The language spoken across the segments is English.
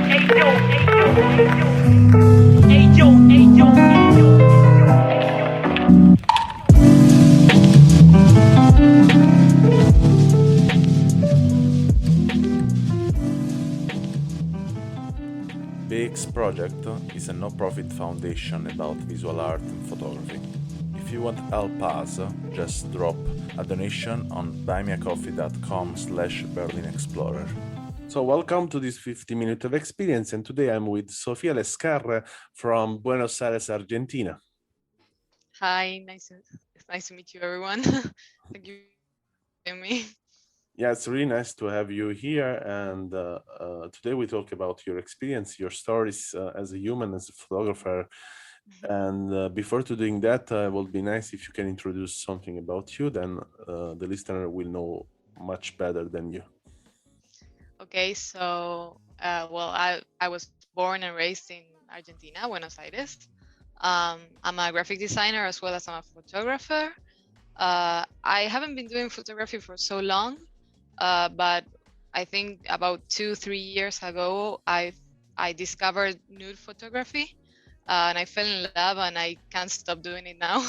BEEX project is a no-profit foundation about visual art and photography. If you want to help us, just drop a donation on buymeacoffee.com/Berlin Explorer. So welcome to this 50-minute of experience, and today I'm with Sofia Lesquerre from Buenos Aires, Argentina. Hi, nice to meet you, everyone. Thank you for having me. Yeah, it's really nice to have you here. And today we talk about your experience, your stories as a human, as a photographer. And before doing that, it would be nice if you can introduce something about you, then the listener will know much better than you. Okay, so I was born and raised in Argentina, Buenos Aires. I'm a graphic designer as well as I'm a photographer. I haven't been doing photography for so long, but I think about 2-3 years ago, I discovered nude photography, and I fell in love, and I can't stop doing it now.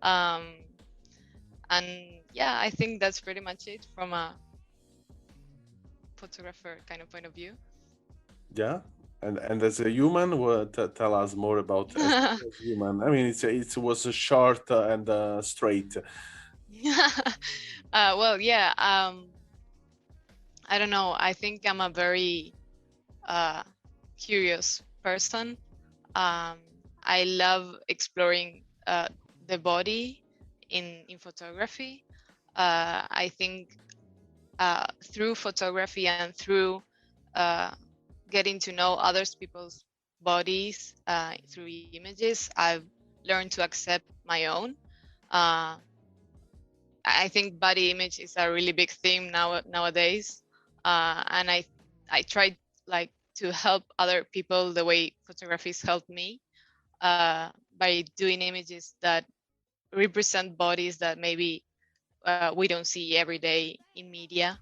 um, and yeah, I think that's pretty much it from a photographer kind of point of view. Yeah. And as a human, tell us more about as a human. I mean, it was a short and straight. Well, yeah. I don't know. I think I'm a very curious person. I love exploring the body in photography. I think through photography and through getting to know other people's bodies through images, I've learned to accept my own. I think body image is a really big theme nowadays, and I tried like to help other people the way photography's helped me by doing images that represent bodies that maybe we don't see every day in media.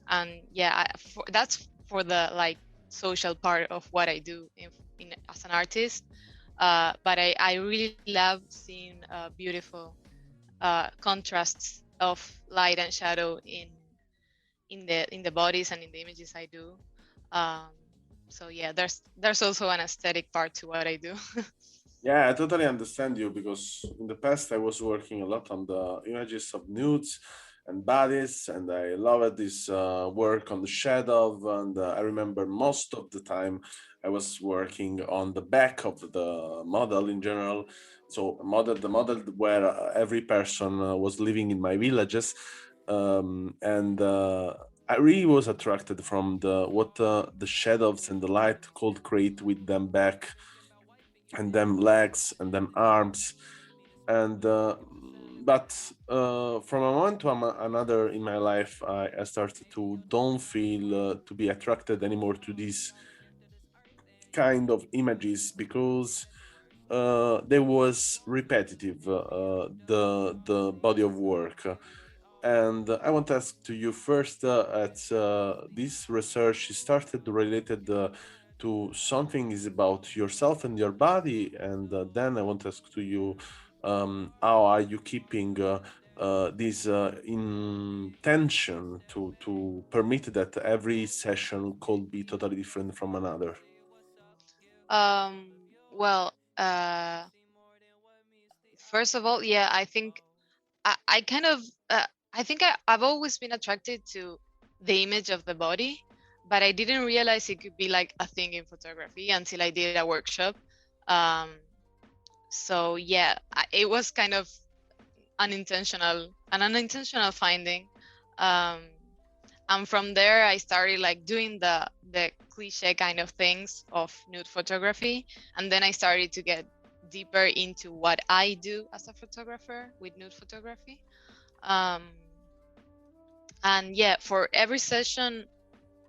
And yeah, that's for the like social part of what I do as an artist. But I really love seeing beautiful contrasts of light and shadow in the bodies and in the images I do. So yeah, there's also an aesthetic part to what I do. Yeah, I totally understand you, because in the past I was working a lot on the images of nudes and bodies, and I loved this work on the shadow. And I remember most of the time I was working on the back of the model in general. So the model where every person was living in my villages, and I really was attracted from what the shadows and the light could create with them back and them legs and them arms. And from a moment to another in my life, I started to don't feel to be attracted anymore to these kind of images, because there was repetitive the body of work. And I want to ask to you first, at this research started related to something is about yourself and your body, and then I want to ask to you, how are you keeping this intention to permit that every session could be totally different from another? Well, first of all, yeah, I think I kind of I think I've always been attracted to the image of the body, but I didn't realize it could be like a thing in photography until I did a workshop. Um, so yeah, it was kind of an unintentional finding. Um, and from there, I started like doing the cliche kind of things of nude photography, and then I started to get deeper into what I do as a photographer with nude photography. And yeah, for every session,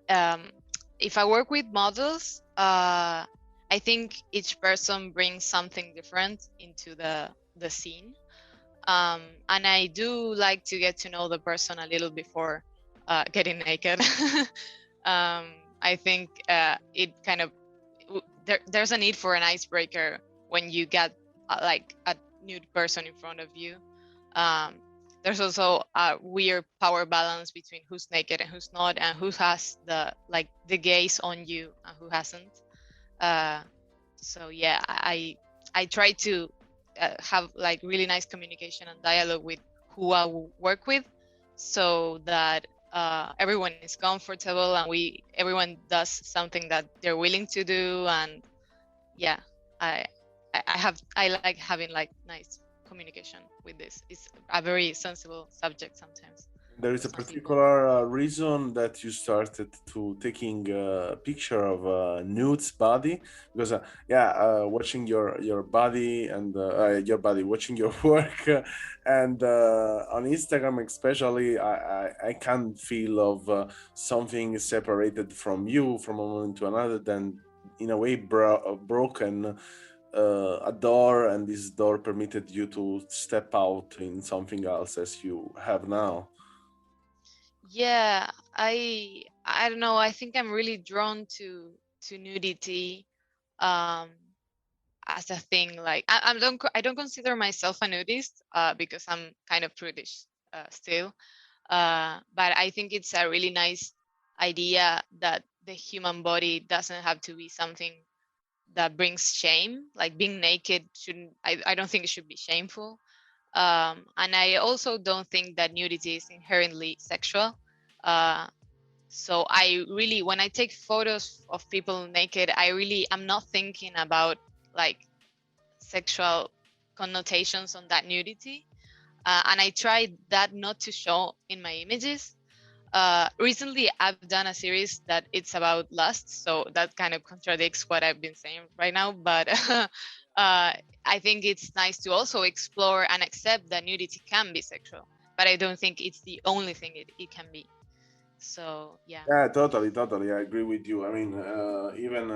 if I work with models, I think each person brings something different into the scene. And I do like to get to know the person a little before getting naked. um, I think it kind of there's a need for an icebreaker when you get like a nude person in front of you. Um, there's also a weird power balance between who's naked and who's not, and who has the gaze on you and who hasn't. Uh, so yeah, I try to have like really nice communication and dialogue with who I work with, so that everyone is comfortable and everyone does something that they're willing to do. And yeah, I I like having like nice communication with this. It's a very sensible subject sometimes There is for a some people. particular reason that you started to taking a picture of nude's body, because yeah, watching your body and your body, watching your work, and on Instagram especially, I can't feel of something separated from you from a moment to another, then in a way broken a door, and this door permitted you to step out in something else as you have now. Yeah, I don't know. I think I'm really drawn to nudity um as a thing. Like I don't consider myself a nudist because I'm kind of prudish still. But I think it's a really nice idea that the human body doesn't have to be something that brings shame. Like being naked shouldn't. I don't think it should be shameful. And I also don't think that nudity is inherently sexual. Uh, so I really, when I take photos of people naked, I'm not thinking about like sexual connotations on that nudity. And I try that not to show in my images. Recently, I've done a series that it's about lust, so that kind of contradicts what I've been saying right now. But I think it's nice to also explore and accept that nudity can be sexual, but I don't think it's the only thing it can be. So yeah. Yeah, totally, totally. I agree with you. I mean, even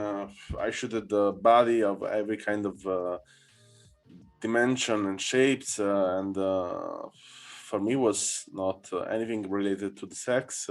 I shooted the body of every kind of dimension and shapes, and for me was not anything related to the sex,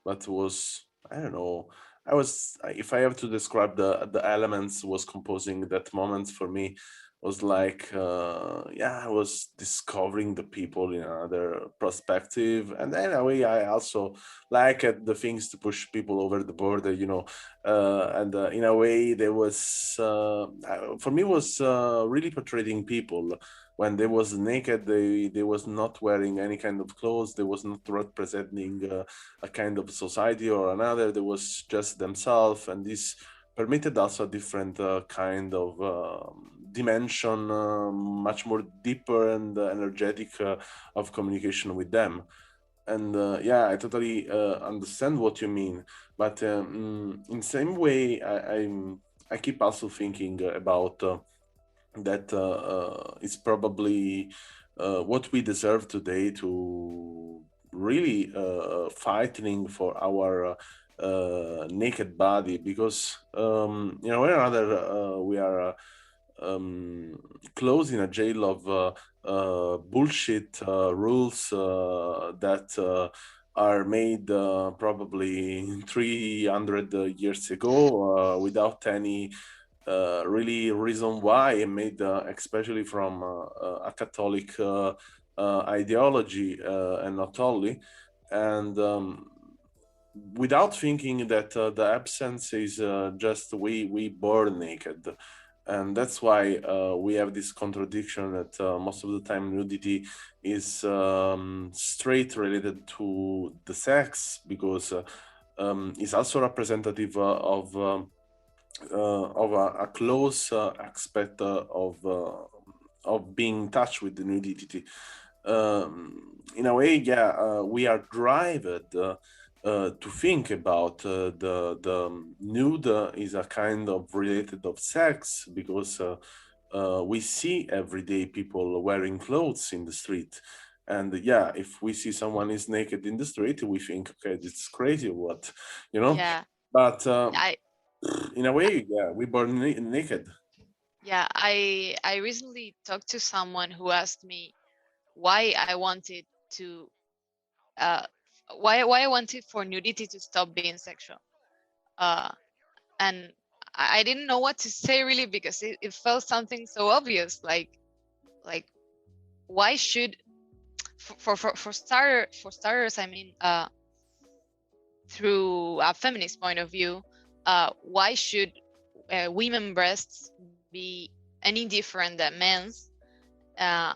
but was, I don't know. I was, if I have to describe the elements was composing that moment for me, was like yeah, I was discovering the people in another perspective, and in a way I also like the things to push people over the border, and in a way there was for me was really portraying people when they was naked. They was not wearing any kind of clothes. They was not representing a kind of society or another. They was just themselves, and this permitted also a different kind of dimension, much more deeper and energetic of communication with them. And yeah, I totally understand what you mean, but in same way, I keep also thinking about that it's probably what we deserve today to really fighting for our naked body, because way or another we are um, closed in a jail of bullshit rules that are made probably 300 years ago without any really reason why, made especially from a Catholic ideology and not only. And without thinking that the absence is just we born naked, and that's why we have this contradiction that most of the time nudity is straight related to the sex, because it's also representative of a close aspect of being in touch with the nudity. In a way, yeah, we are driven to think about the nude is a kind of related of sex, because we see everyday people wearing clothes in the street. And yeah, if we see someone is naked in the street, we think, okay, this is crazy, what, you know? Yeah. But I in a way, yeah, we born naked. yeah, I recently talked to someone who asked me why I wanted to uh why I wanted for nudity to stop being sexual. uh, and I didn't know what to say really, because it felt something so obvious, like why should, for starters, I mean, through a feminist point of view, why should women breasts be any different than men's? Uh,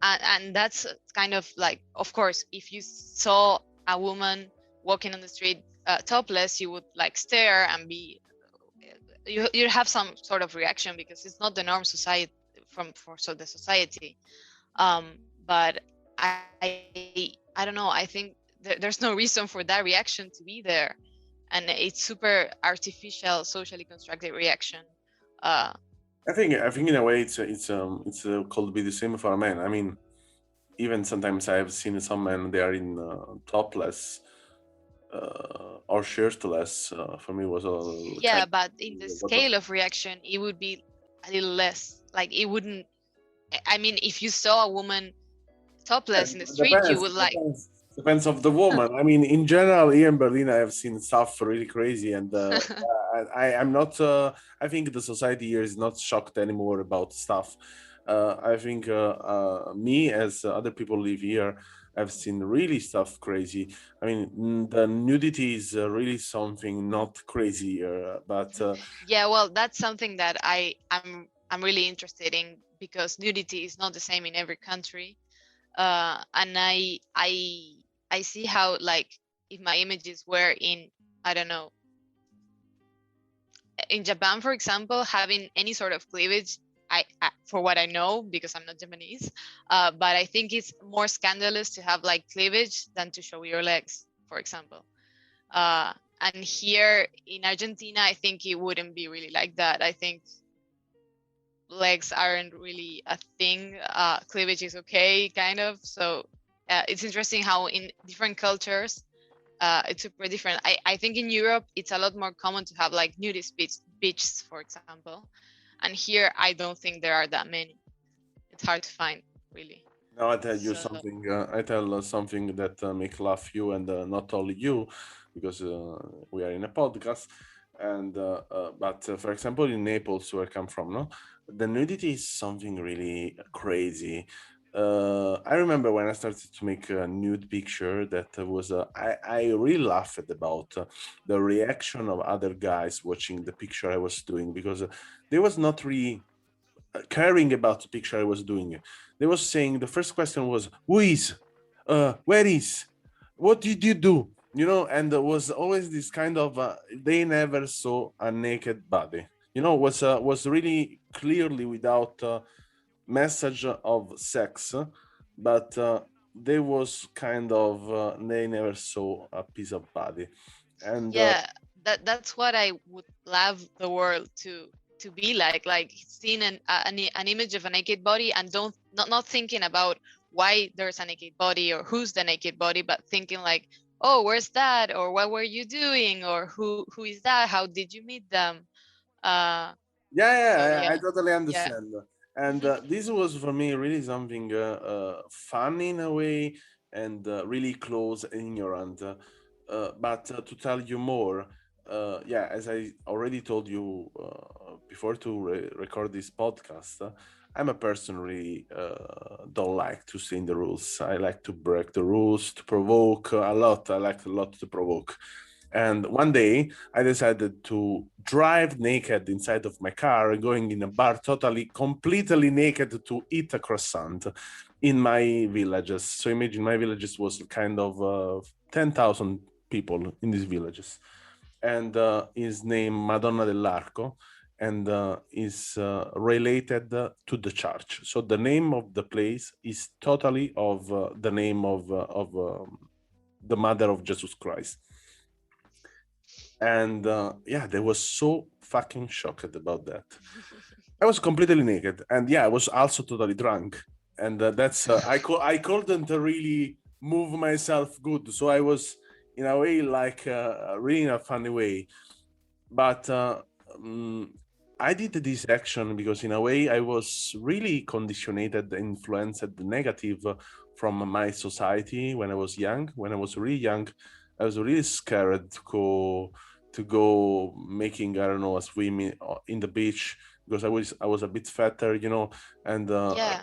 and that's kind of like, of course, if you saw a woman walking on the street topless, you would like stare and be, you have some sort of reaction, because it's not the norm society for so the society. But I don't know, I think there's no reason for that reaction to be there, and it's super artificial, socially constructed reaction. uh I think in a way it's could be the same for a man. I mean, even sometimes I have seen some men they are in topless or shirtless. For me, was a yeah, kind but in the of what the scale of reaction, it would be a little less, like it wouldn't, I mean, if you saw a woman topless in the street, you depends, would like depends of the woman. I mean, in general, here in Berlin, I have seen stuff really crazy, and I'm not. I think the society here is not shocked anymore about stuff. I think me, as other people live here, I've seen really stuff crazy. I mean, the nudity is really something not crazy here, but yeah, well, that's something that I'm really interested in, because nudity is not the same in every country. And I see how, like, if my images were in, I don't know, in Japan, for example, having any sort of cleavage, for what I know, because I'm not Japanese, but I think it's more scandalous to have like cleavage than to show your legs, for example. Uh, and here in Argentina, I think it wouldn't be really like that. I think legs aren't really a thing. Cleavage is okay, kind of. So it's interesting how in different cultures, it's super different. I think in Europe, it's a lot more common to have like nudist beaches, for example. And here, I don't think there are that many. It's hard to find, really. now I tell you So something. I tell something that make laugh you and not only you, because we are in a podcast. And but for example, in Naples, where I come from, no, the nudity is something really crazy. I remember when I started to make a nude picture, that was I really laughed about the reaction of other guys watching the picture I was doing, because they was not really caring about the picture I was doing. They was saying the first question was, "Who is? Where is? What did you do?" You know, and there was always this kind of they never saw a naked body. You know, was really clearly without message of sex, but there was kind of they never saw a piece of body, and yeah, that's what I would love the world to be like seeing an image of a naked body, and don't not thinking about why there's a naked body or who's the naked body, but thinking like, oh, where's that, or what were you doing, or who is that, how did you meet them? uh yeah, so yeah, I yeah, totally yeah. understand. And this was for me really something fun in a way, and really close and ignorant. But to tell you more, yeah, as I already told you before to record this podcast, I'm a person really don't like to stay in the rules. I like to break the rules, to provoke a lot. I like a lot to provoke. And one day I decided to drive naked inside of my car, going in a bar totally, completely naked to eat a croissant in my villages. So imagine my villages was kind of 10,000 people in these villages. And his name Madonna dell'Arco, and is related to the church. So the name of the place is totally of the name of the Mother of Jesus Christ. And yeah, they was so fucking shocked about that. I was completely naked, and yeah, I was also totally drunk, and that's I couldn't really move myself good, so I was in a way like really in a funny way, but um, I did this action because in a way I was really conditioned, influenced, negative from my society when I was young, when I was really young. I was really scared to go making, I don't know, a swimming in the beach, because I was a bit fatter, and Yeah.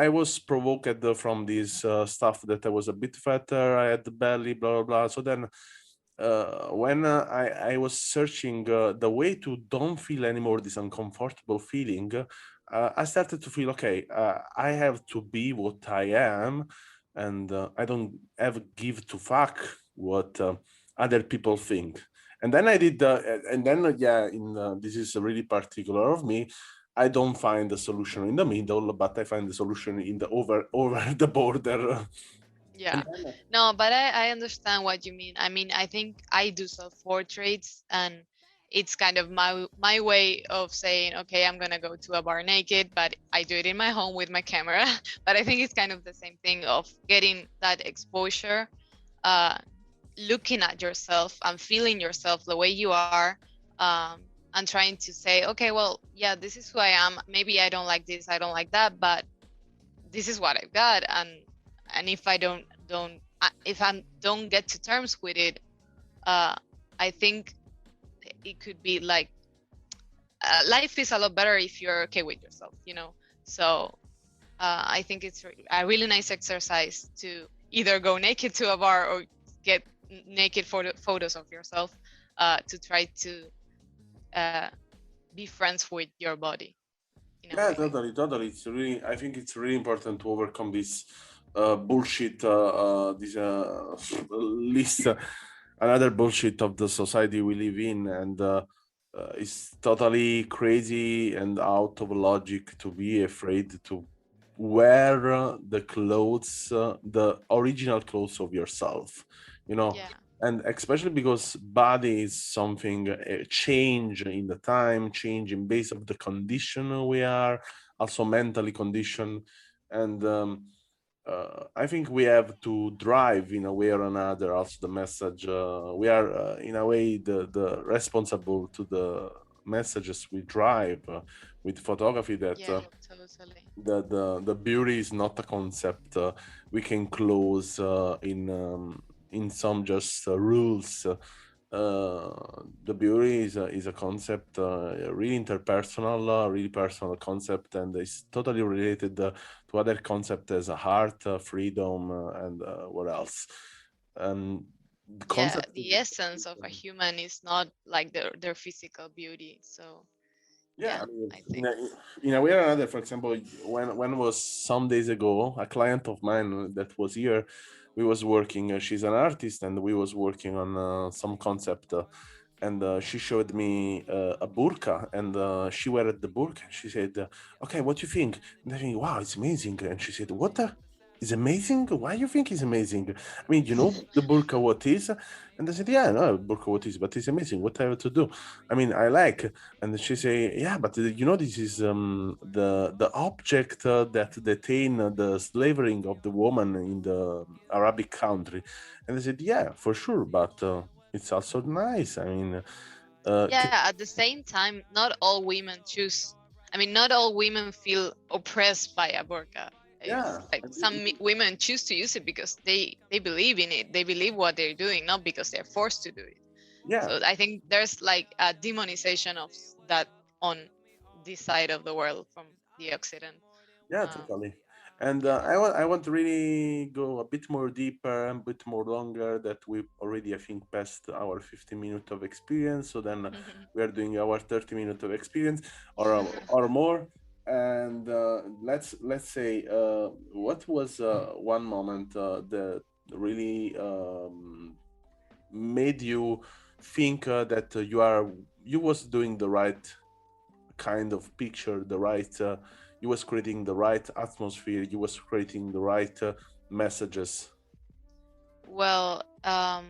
I was provoked from this stuff that I was a bit fatter. I had the belly, blah blah blah. So then, when I was searching the way to don't feel anymore this uncomfortable feeling, I started to feel okay. I have to be what I am, and I don't have give to fuck what other people think. And then I did, and then yeah, in this is really particular of me. I don't find the solution in the middle, but I find the solution in the over the border. Yeah. And then, No, but I understand what you mean. I mean, I think I do self-portraits, and it's kind of my way of saying, okay, I'm gonna go to a bar naked, but I do it in my home with my camera. But I think it's kind of the same thing of getting that exposure, uh, looking at yourself and feeling yourself the way you are, and trying to say, okay, well, yeah, this is who I am. Maybe I don't like this, I don't like that, but this is what I've got, and if I don't if I don't get to terms with it, uh, I think it could be like, life is a lot better if you're okay with yourself, you know. So I think it's a really nice exercise to either go naked to a bar or get naked photos of yourself, to try to uh, be friends with your body in a yeah, way. totally, totally. It's really, I think it's really important to overcome this bullshit, this list, another bullshit of the society we live in, and it's totally crazy and out of logic to be afraid to wear the clothes, the original clothes of yourself, you know. Yeah. And especially because body is something, change in the time, change in base of the condition we are, also mentally conditioned. And I think we have to drive in a way or another also the message, we are, in a way, the responsible to the messages we drive, with photography, that Yeah, totally. the beauty is not a concept we can close in some just rules. The beauty is a concept, really interpersonal, really personal concept, and it's totally related to other concepts as a heart, freedom, and what else. The Yeah, concept. the essence of a human is not like their physical beauty. So Yeah, yeah, I mean, I in think. a way or another, for example, when was some days ago, a client of mine that was here, we was working. She's an artist, and we was working on some concept, and she showed me a burqa, and she wear the burqa. She said, "Okay, what do you think?" And I think, "Wow, it's amazing." And she said, "What? Is amazing? Why you think it's amazing? I mean, you know the burqa what is?" And I said, "Yeah, I know burqa what is, but it's amazing. What I have to do? I mean, I like." And she say, "Yeah, but this is the object that detain the slavering of the woman in the Arabic country." And I said, "Yeah, for sure, but it's also nice. I mean, Yeah, at the same time, not all women choose. I mean, not all women feel oppressed by a burqa. It's yeah, like some women choose to use it because they believe in it. They believe what they're doing, not because they're forced to do it. yeah, So I think there's like a demonization of that on this side of the world from the Occident. yeah, Um, totally." And yeah. I want to really go a bit more deeper, a bit more longer. That we already, I think, passed our 50 minutes of experience. So then we are doing our 30 minutes of experience, or more. And let's say, what was one moment that really made you think that you was doing the right kind of picture, the right, you was creating the right atmosphere, you was creating the right messages. Well, I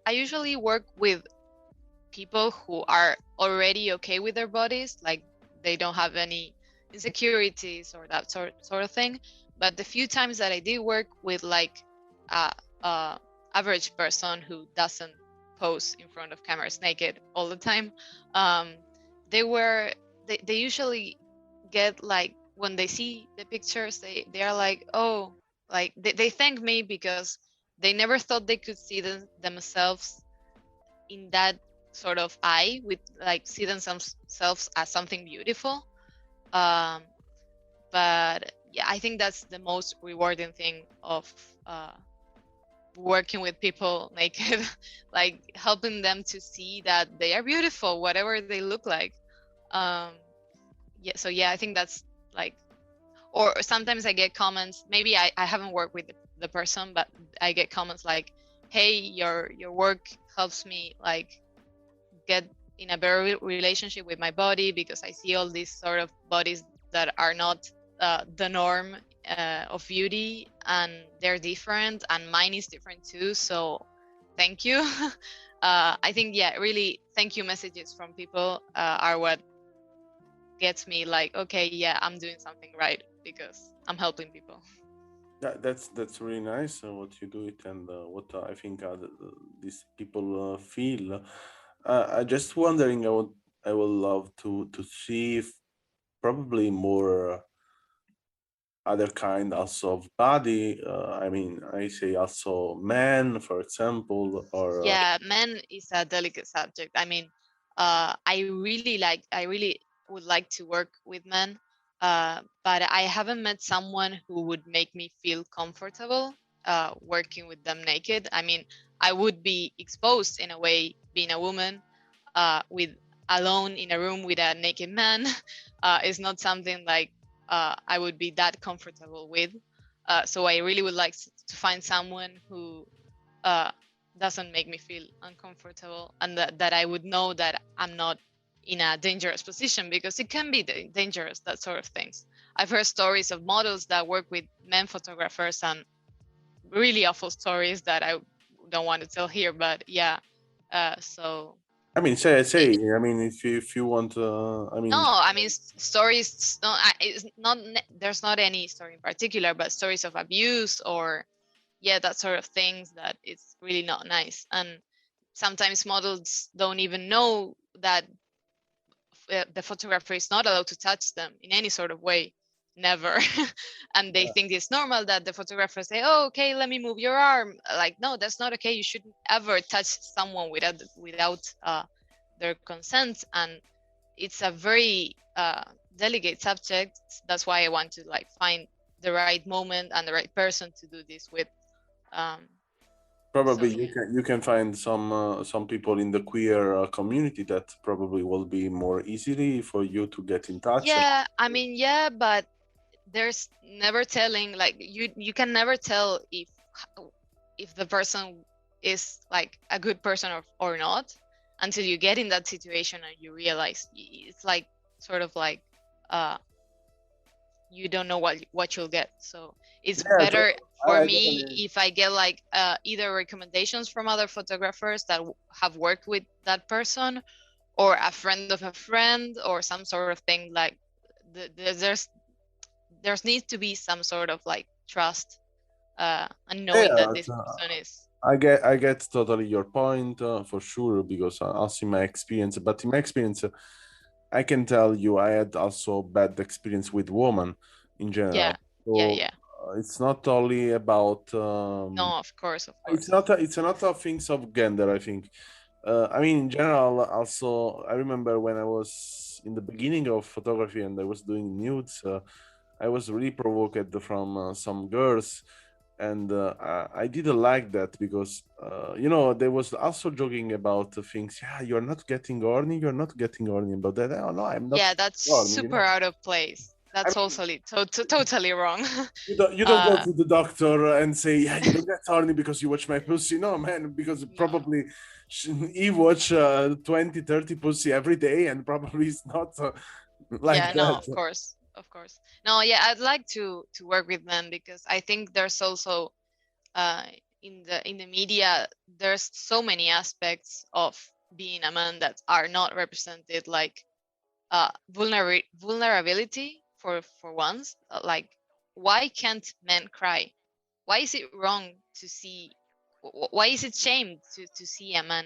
usually work with people who are already okay with their bodies, like they don't have any insecurities or that sort of thing. But the few times that I did work with like a, a average person who doesn't pose in front of cameras naked all the time, um, they were they usually get like when they see the pictures, they are like, oh, like they thank me because they never thought they could see themselves in that sort of eye, with like see themselves as something beautiful. Um, but yeah, I think that's the most rewarding thing of uh, working with people naked, like helping them to see that they are beautiful, whatever they look like. Um, yeah, so yeah, I think that's like, or sometimes I get comments, maybe I haven't worked with the person, but I get comments like, hey, your work helps me like get in a better relationship with my body, because I see all these sort of bodies that are not the norm of beauty, and they're different, and mine is different too. So thank you. I think, yeah, really, thank you messages from people are what gets me like, okay, yeah, I'm doing something right because I'm helping people. That's really nice what you do it, and what I think these people feel. I just wondering. I would love to see if probably more other kind also of body. I mean, I say also men, for example, or Yeah, men is a delicate subject. I mean, I really would like to work with men, but I haven't met someone who would make me feel comfortable working with them naked. I mean, I would be exposed in a way being a woman, with alone in a room with a naked man. Is not something like I would be that comfortable with. So I really would like to find someone who uh, doesn't make me feel uncomfortable, and that I would know that I'm not in a dangerous position, because it can be dangerous, that sort of things. I've heard stories of models that work with men photographers, and really awful stories that I don't want to tell here, but yeah. So I mean, say. it, I mean, if you want, I no, mean, I mean, stories, no, it's not, there's not any story in particular, but stories of abuse, or yeah, that sort of things, that it's really not nice. And sometimes models don't even know that the photographer is not allowed to touch them in any sort of way, never. And they think it's normal that the photographer say, oh, okay, let me move your arm. Like, no, that's not okay. You shouldn't ever touch someone without their consent. And it's a very delicate subject. That's why I want to like find the right moment and the right person to do this with. um, so probably yeah. you can find some people in the queer community that probably will be more easily for you to get in touch. Yeah, I mean, yeah, but there's never telling, like, you can never tell if the person is like a good person or not, until you get in that situation and you realize it's like sort of like uh you don't know what you'll get. So it's Yeah, better for I me definitely. if I get like either recommendations from other photographers that have worked with that person, or a friend of a friend, or some sort of thing. Like there's needs to be some sort of like trust, and knowing that Yeah, this person is. I get totally your point for sure, because also in my experience, but in my experience, I can tell you I had also bad experience with women in Yeah, general. yeah, So yeah. it's not only about No, of course, of it's course. not it's not a things of gender. I think. I mean, in general, also I remember when I was in the beginning of photography and I was doing nudes. I was really provoked from some girls, and I didn't like that because they was also joking about the things. Yeah, you're not getting horny. You're not getting horny about that. Oh no, I'm not Yeah, that's horny. super out of place. I That's mean, also totally wrong. you don't go uh to the doctor and say, yeah, you don't get horny because you watch my pussy. No, man, because no. probably he watch 20, 30 pussy every day, and probably it's not like Yeah, no, of that. course, of course. No, yeah, I'd like to work with men, because I think there's also uh in the media, there's so many aspects of being a man that are not represented, like vulnerability for once. Like, why can't men cry? Why is it wrong to see? Why is it shame to see a man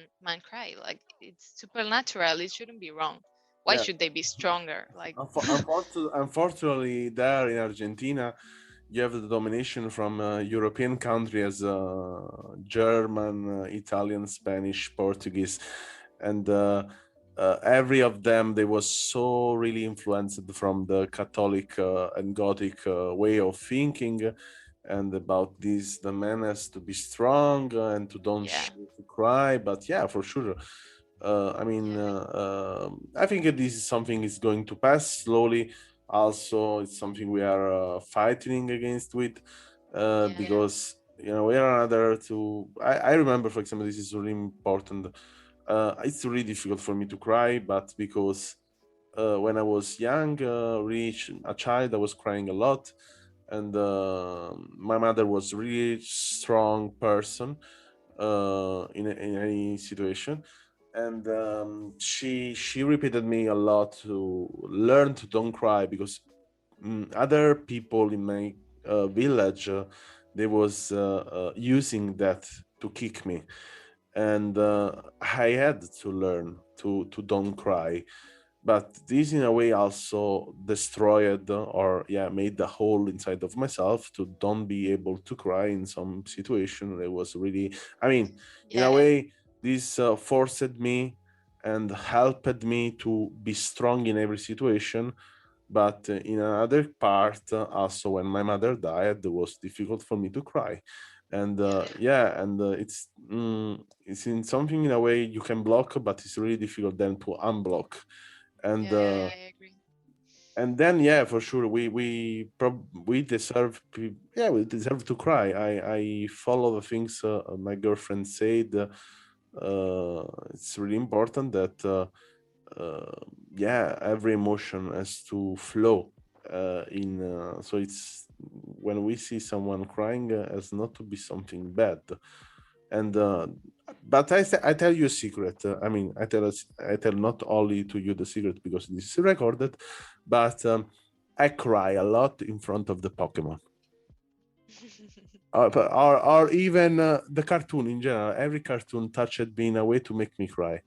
cry? Like, it's supernatural. It shouldn't be wrong. Why Yeah. should they be stronger? Like, Unfortunately, there in Argentina, you have the domination from European country as German, Italian, Spanish, Portuguese, and every of them they was so really influenced from the Catholic and Gothic way of thinking, and about this the man has to be strong and to don't Yeah. to cry. But yeah, for sure. I mean, Yeah. I think this is something is going to pass slowly. Also, it's something we are fighting against with, Yeah. because we are another to. I remember, for example, this is really important. It's really difficult for me to cry, but because when I was young, reach a child, I was crying a lot, and my mother was really strong person in any situation, and she repeated me a lot to learn to don't cry, because other people in my village they was using that to kick me, and I had to learn to don't cry. But this in a way also destroyed or made the hole inside of myself to don't be able to cry in some situation. It was really, I mean, in a Yeah. way this forced me and helped me to be strong in every situation. But in another part, also when my mother died, it was difficult for me to cry. And Yeah. it's in something in a way you can block, but it's really difficult then to unblock. And Yeah. I agree. then for sure we deserve we deserve to cry. I follow the things my girlfriend said. It's really important that every emotion has to flow in so it's when we see someone crying as not to be something bad. And but I tell you a secret. I mean, I tell not only to you the secret because this is recorded, but I cry a lot in front of the Pokemon, or even the cartoon in general. Every cartoon touched me in a way to make me cry.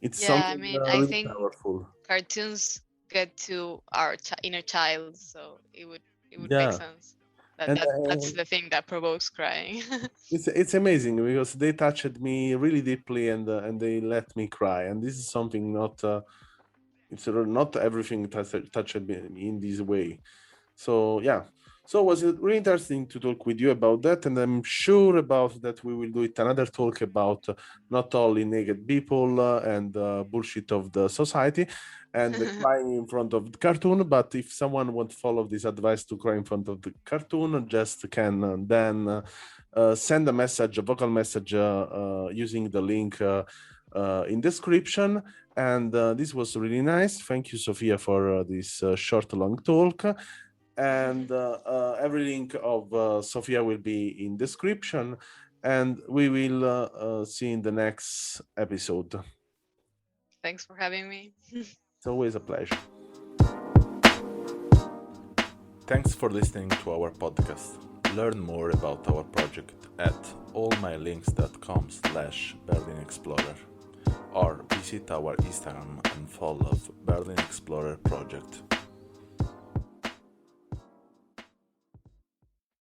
It's Yeah, I something mean, I really think powerful. cartoons get to our inner child, so it would make Yeah, sense that and that's the thing that provokes crying. it's amazing because they touched me really deeply, and they let me cry. And this is something not. It's not everything touched me in this way. So yeah, so was it really interesting to talk with you about that, and I'm sure about that we will do it another talk about not only naked people and bullshit of the society and the crying in front of the cartoon, but if someone won't follow this advice to cry in front of the cartoon, just can then send a message, a vocal message using the link in description. And this was really nice. Thank you, Sofia, for this short, long talk. And every link of Sofia will be in description. And we will see in the next episode. Thanks for having me. It's always a pleasure. Thanks for listening to our podcast. Learn more about our project at allmylinks.com/Berlin Explorer, or visit our Instagram and follow Berlin Explorer Project.